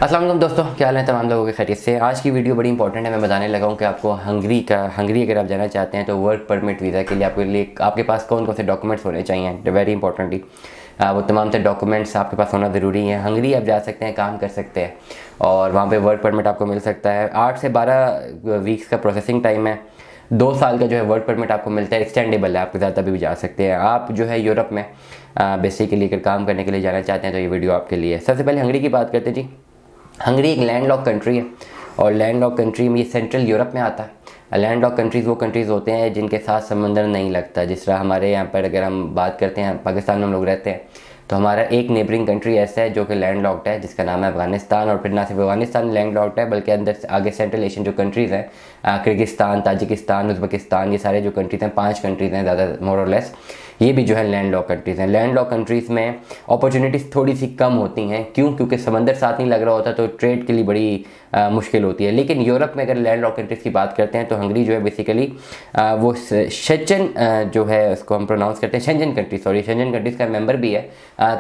अस्सलाम वालेकुम दोस्तों, क्या हाल है तमाम लोगों के खैरियत से। आज की वीडियो बड़ी इंपॉर्टेंट है। मैं बताने लगा हूँ कि आपको हंगरी अगर आप जाना चाहते हैं तो वर्क परमिट वीज़ा के लिए आपके पास कौन कौन से डॉक्यूमेंट्स होने चाहिए। वेरी इंपॉर्टेंटली वो तमाम से डॉक्यूमेंट्स आपके पास होना ज़रूरी है। हंगरी आप जा सकते हैं, काम कर सकते हैं और वहाँ पर वर्क परमिट आपको मिल सकता है। 8 से 12 वीक्स का प्रोसेसिंग टाइम है। 2 साल का जो है वर्क परमिट आपको मिलता है, एक्सटेंडेबल है, आप ज़्यादा भी जा सकते हैं। आप जो है यूरोप में बेसिकली अगर काम करने के लिए जाना चाहते हैं तो ये वीडियो आपके लिए है। सबसे पहले हंगरी की बात करते हैं जी। हंगरी एक लैंडलॉक कंट्री है और लैंडलॉक कंट्री में ये सेंट्रल यूरोप में आता है। लैंडलॉक कंट्रीज़ वो कंट्रीज़ होते हैं जिनके साथ समंदर नहीं लगता। जिस तरह हमारे यहाँ पर अगर हम बात करते हैं, पाकिस्तान में हम लोग रहते हैं तो हमारा एक नेबरिंग कंट्री ऐसा है जो कि लैंडलॉक्ड है, जिसका नाम है अफगानिस्तान। और फिर ना सिर्फ अफगानिस्तान लैंडलॉक्ड है बल्कि अंदर से आगे सेंट्रल एशियन जो कंट्रीज़ हैं, किर्गिस्तान, ताजिकिस्तान, उज़्बेकिस्तान, ये सारे जो कंट्रीज़ हैं 5 कंट्रीज़ हैं ज़्यादा मोर और लेस, ये भी जो है लैंडलॉक कंट्रीज़ हैं। लैंडलॉक कंट्रीज़ में अपॉर्चुनिटीज़ थोड़ी सी कम होती हैं। क्यों? क्योंकि समंदर साथ नहीं लग रहा होता तो ट्रेड के लिए बड़ी मुश्किल होती है। लेकिन यूरोप में अगर लैंडलॉक कंट्रीज़ की बात करते हैं तो हंगरी जो है बेसिकली वो शेंजन जो है उसको हम प्रोनाउंस करते हैं शेंजन कंट्रीज़ का मेंबर भी है।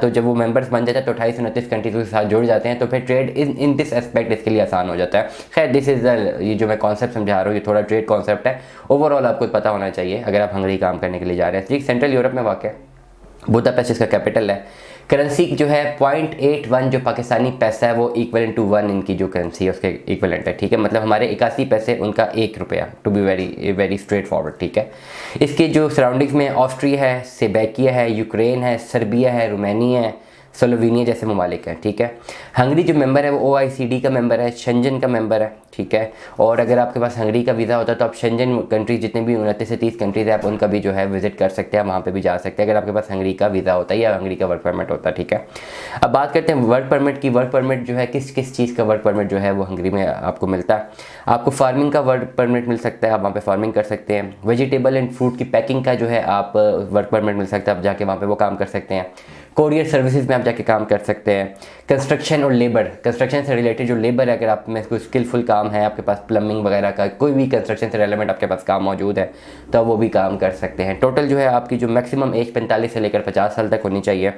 तो जब वो मेंबर्स बन जाते हैं तो 28-29 कंट्रीज़ के साथ जुड़ जाते हैं तो फिर ट्रेड इन दिस एस्पेक्ट इसके लिए आसान हो जाता है। खैर दिस इज़ ये जो मैं कॉन्सेप्ट समझा रहा हूँ ये थोड़ा ट्रेड कॉन्सेप्ट है। ओवरऑल आपको पता होना चाहिए अगर आप हंगरी काम करने के लिए जा रहे हैं। ठीक, सेंट्रल यूरोप में वाक़ है, बुदापेस्ट इसका कैपिटल है। करेंसी जो है 0.81 जो पाकिस्तानी पैसा है वो इक्वलेंट टू 1 इनकी जो करेंसी है उसके इक्वलेंट है। ठीक है, मतलब हमारे 81 पैसे उनका 1 रुपया, to be very straightforward. ठीक है, इसके जो सराउंडिंग्स में ऑस्ट्रिया है, सेबेकिया है, यूक्रेन है, सर्बिया है, रोमानिया है, स्लोवेनिया जैसे ममालिक हैं। ठीक है, हंगरी जो मेंबर है वो OICD का मेंबर है, शेंजन का मेंबर है। ठीक है, और अगर आपके पास हंगरी का वीज़ा होता है तो आप शेंजन कंट्रीज जितने भी 29 से 30 कंट्रीज है आप उनका भी जो है विजिट कर सकते हैं, वहाँ पे भी जा सकते हैं अगर आपके पास हंगरी का वीज़ा होता है या हंगरी का वर्क परमिट होता है। ठीक है, अब बात करते हैं वर्क परमिट की। वर्क परमिट जो है किस किस चीज़ का वर्क परमिट जो है वो हंगरी में आपको मिलता है। आपको फार्मिंग का वर्क परमिट मिल सकता है, आप वहाँ पर फार्मिंग कर सकते हैं। वेजिटेबल एंड फ्रूट की पैकिंग का जो है आप वर्क परमिट मिल सकता है, आप जाके वहाँ पर वो काम कर सकते हैं। कोरियर सर्विसेज में आप जाके काम कर सकते हैं। कंस्ट्रक्शन और लेबर, कंस्ट्रक्शन से रिलेटेड जो लेबर है, अगर आप में कोई स्किलफुल काम है, आपके पास प्लम्बिंग वगैरह का कोई भी कंस्ट्रक्शन से रिलेवेंट आपके पास काम मौजूद है तो वो भी काम कर सकते हैं। टोटल जो है आपकी जो मैक्सिमम एज 45 से लेकर 50 साल तक होनी चाहिए।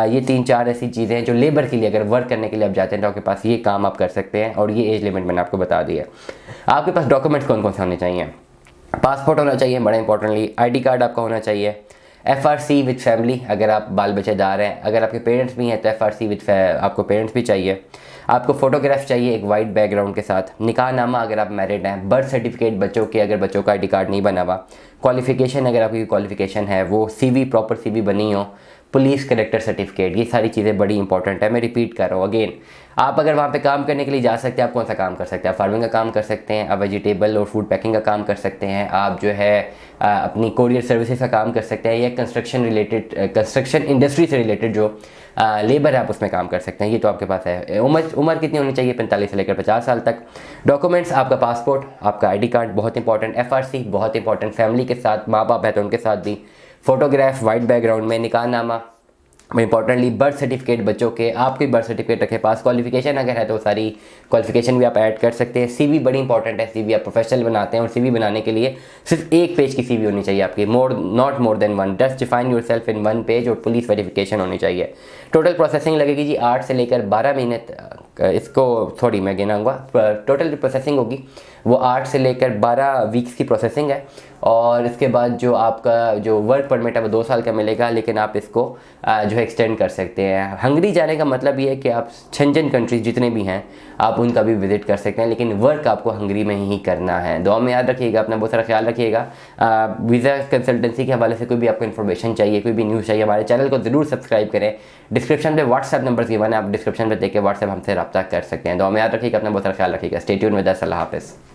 ये 3-4 ऐसी चीज़ें हैं जो लेबर के लिए अगर वर्क करने के लिए आप जाते हैं तो आपके पास ये काम आप कर सकते हैं और ये एज लिमिट मैंने आपको बता दी है। आपके पास डॉक्यूमेंट्स कौन कौन से होने चाहिए? पासपोर्ट होना चाहिए, बड़ा इंपॉर्टेंटली ID कार्ड आपका होना चाहिए। FRC विद फैमिली, अगर आप बाल बच्चेदार हैं, अगर आपके पेरेंट्स भी हैं तो FRC विद आपको पेरेंट्स भी चाहिए। आपको फ़ोटोग्राफ चाहिए एक वाइट बैकग्राउंड के साथ। निकाहनामा अगर आप मैरिड हैं। बर्थ सर्टिफिकेट बच्चों के, अगर बच्चों का ID कार्ड नहीं बना हुआ। क्वालिफ़िकेशन अगर आपकी क्वालिफ़िकेशन है वो CV प्रॉपर CV बनी हो। पुलिस कैरेक्टर सर्टिफिकेट, ये सारी चीज़ें बड़ी इंपॉर्टेंट है। मैं रिपीट कर रहा हूँ अगेन, आप अगर वहाँ पे काम करने के लिए जा सकते हैं आप कौन सा काम कर सकते हैं? आप फार्मिंग का काम कर सकते हैं, आप वेजिटेबल और फूड पैकिंग का काम कर सकते हैं, आप जो है अपनी कोरियर सर्विसेज का काम कर सकते हैं या कंस्ट्रक्शन इंडस्ट्री से रिलेटेड जो लेबर है आप उसमें काम कर सकते हैं। ये तो आपके पास है। उम्र कितनी होनी चाहिए? 45 से लेकर 50 साल तक। डॉक्यूमेंट्स आपका पासपोर्ट, आपका ID कार्ड बहुत इंपॉर्टेंट, FRC बहुत इंपॉर्टेंट, फैमिली के साथ, माँ बाप है तो उनके साथ भी, फोटोग्राफ वाइट बैकग्राउंड में, निकाहनामा, इंपॉर्टेंटली बर्थ सर्टिफिकेट बच्चों के, आपके बर्थ सर्टिफिकेट रखे पास। क्वालिफिकेशन अगर है तो सारी क्वालिफिकेशन भी आप ऐड कर सकते हैं। CV बड़ी इंपॉर्टेंट है, CV आप प्रोफेशनल बनाते हैं और CV बनाने के लिए सिर्फ 1 पेज की CV होनी चाहिए आपकी, not more than 1। Just define your self in 1 page और पुलिस वेरिफिकेशन होनी चाहिए। टोटल प्रोसेसिंग लगेगी जी 8 से लेकर 12 महीने, इसको थोड़ी मैं गिनाऊंगा। टोटल जो प्रोसेसिंग होगी वो 8 से लेकर 12 वीक्स की प्रोसेसिंग है और इसके बाद जो आपका जो वर्क परमिट है वो 2 साल का मिलेगा, लेकिन आप इसको जो है एक्सटेंड कर सकते हैं। हंगरी जाने का मतलब ये है कि आप शेंजन कंट्रीज जितने भी हैं आप उनका भी विजिट कर सकते हैं, लेकिन वर्क आपको हंगरी में ही करना है। दुआ में याद रखिएगा, अपना बहुत सारा ख्याल रखिएगा। वीज़ा कंसल्टेंसी के हवाले से कोई भी आपको इन्फॉर्मेशन चाहिए, कोई भी न्यूज़ चाहिए, हमारे चैनल को ज़रूर सब्सक्राइब करें। डिस्क्रिप्शन पे व्हाट्सएप नंबर गिवन है, आप डिस्क्रिप्शन पे देख के व्हाट्सएप हमसे रब्ता कर सकते हैं। दुआ में याद रखिएगा, अपना बहुत सारा ख्याल रखिएगा। Stay tuned with us. अल्लाह हाफ़िज़।